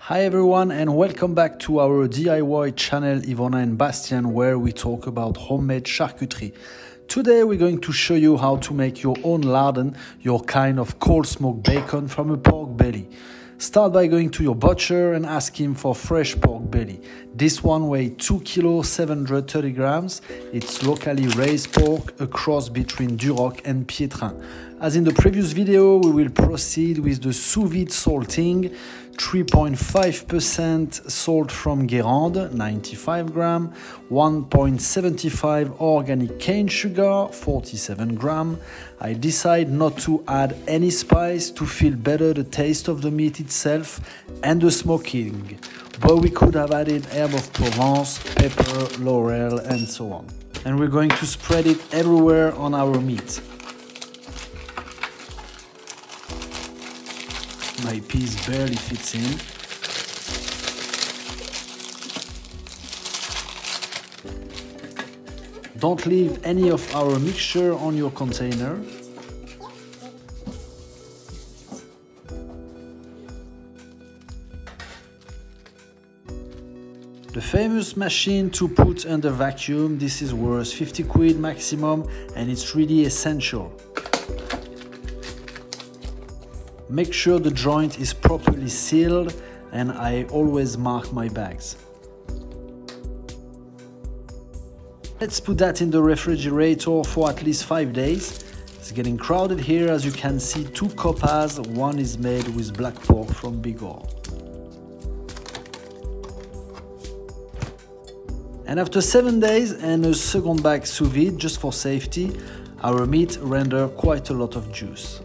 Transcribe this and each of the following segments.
Hi everyone and welcome back to our DIY channel DIYIwona&Bastien, where we talk about homemade charcuterie. Today we're going to show you how to make your own lardon, your kind of cold smoked bacon from a pork belly. Start by going to your butcher and ask him for fresh pork belly. This one weighs 2 kg 730 grams. It's locally raised pork, a cross between Duroc and Piétrain. As in the previous video, we will proceed with the sous vide salting. 3.5% salt from Guérande, 95 gram, 1.75 organic cane sugar, 47 gram. I decide not to add any spice to feel better the taste of the meat itself and the smoking, but we could have added herb of Provence, pepper, laurel and so on. And we're going to spread it everywhere on our meat. My piece barely fits in. Don't leave any of our mixture on your container. The famous machine to put under vacuum, this is worth 50 quid maximum and it's really essential. Make sure the joint is properly sealed and I always mark my bags. Let's put that in the refrigerator for at least 5 days. It's getting crowded here, as you can see 2 copas, one is made with black pork from Bigorre. And after 7 days and a second bag sous vide just for safety, our meat renders quite a lot of juice.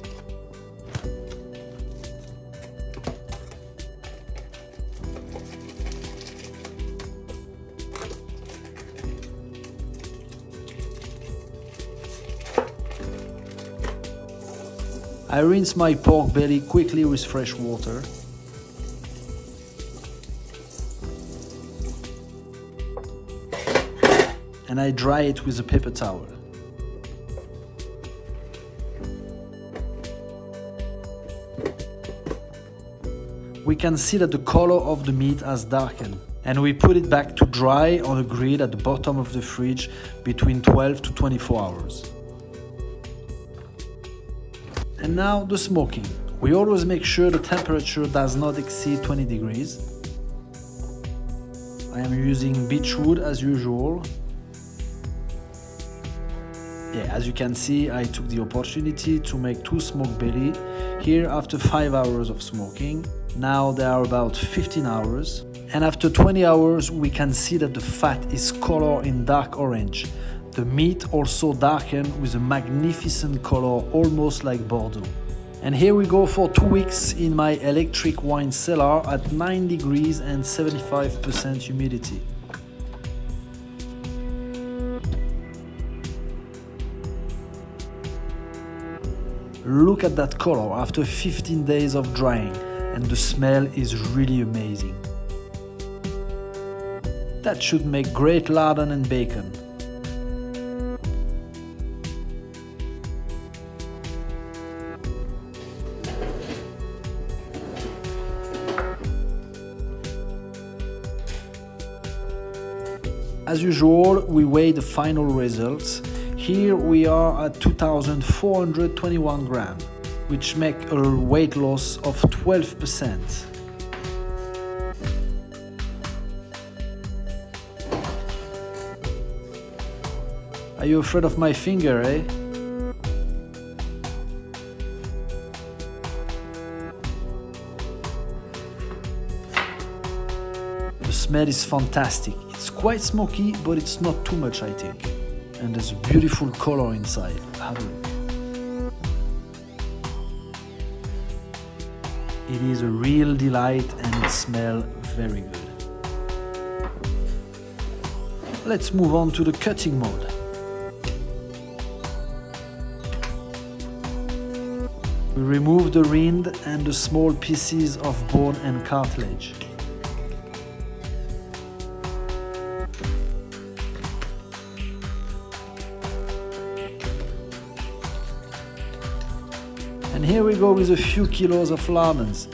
I rinse my pork belly quickly with fresh water. And I dry it with a paper towel. We can see that the color of the meat has darkened, and we put it back to dry on a grid at the bottom of the fridge between 12 to 24 hours. And now the smoking. We always make sure the temperature does not exceed 20 degrees. I am using beechwood as usual. Yeah, as you can see, I took the opportunity to make 2 smoked belly here after 5 hours of smoking. Now they are about 15 hours. And after 20 hours, we can see that the fat is colored in dark orange. The meat also darkened with a magnificent color, almost like Bordeaux. And here we go for 2 weeks in my electric wine cellar at 9 degrees and 75% humidity. Look at that color after 15 days of drying, and the smell is really amazing. That should make great lardon and bacon. As usual, we weigh the final results. Here we are at 2,421 grams, which make a weight loss of 12%. Are you afraid of my finger, eh? The smell is fantastic. It's quite smoky, but it's not too much, I think. And there's a beautiful color inside. Have a look. It is a real delight and it smells very good. Let's move on to the cutting mode. We remove the rind and the small pieces of bone and cartilage. And here we go with a few kilos of lardons.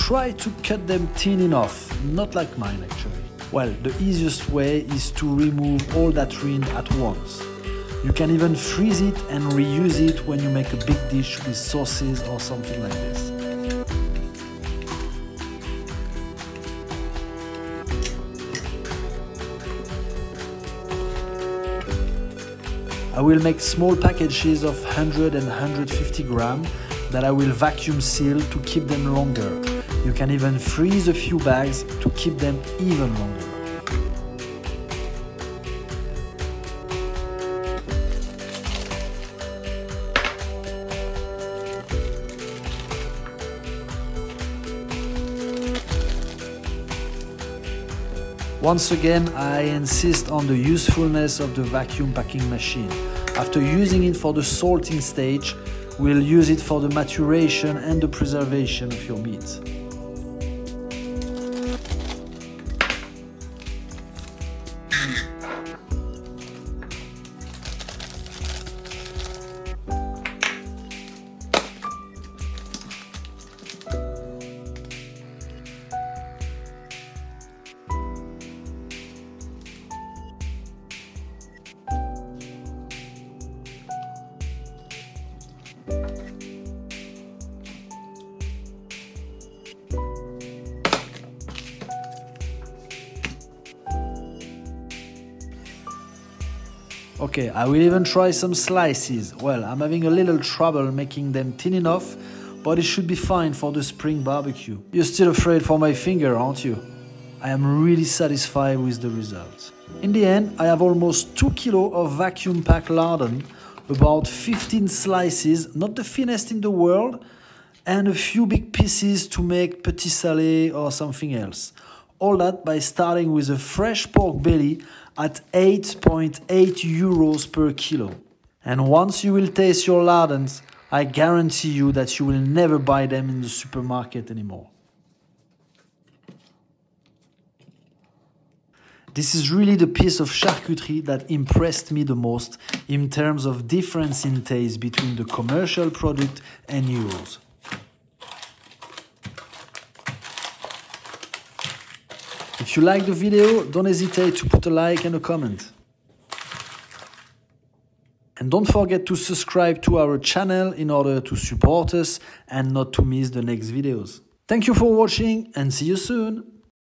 try to cut them thin enough, not like mine actually. Well, the easiest way is to remove all that rind at once. You can even freeze it and reuse it when you make a big dish with sauces or something like this. I will make small packages of 100 and 150 grams that I will vacuum seal to keep them longer. You can even freeze a few bags to keep them even longer. Once again, I insist on the usefulness of the vacuum packing machine. After using it for the salting stage, we'll use it for the maturation and the preservation of your meat. Okay, I will even try some slices. Well, I'm having a little trouble making them thin enough, but it should be fine for the spring barbecue. You're still afraid for my finger, aren't you? I am really satisfied with the results. In the end, I have almost 2 kilos of vacuum packed lardon, about 15 slices, not the thinnest in the world, and a few big pieces to make petit salé or something else. All that by starting with a fresh pork belly at 8.8 euros per kilo. And once you will taste your lardons, I guarantee you that you will never buy them in the supermarket anymore. This is really the piece of charcuterie that impressed me the most in terms of difference in taste between the commercial product and yours. If you like the video, don't hesitate to put a like and a comment. And don't forget to subscribe to our channel in order to support us and not to miss the next videos. Thank you for watching and see you soon!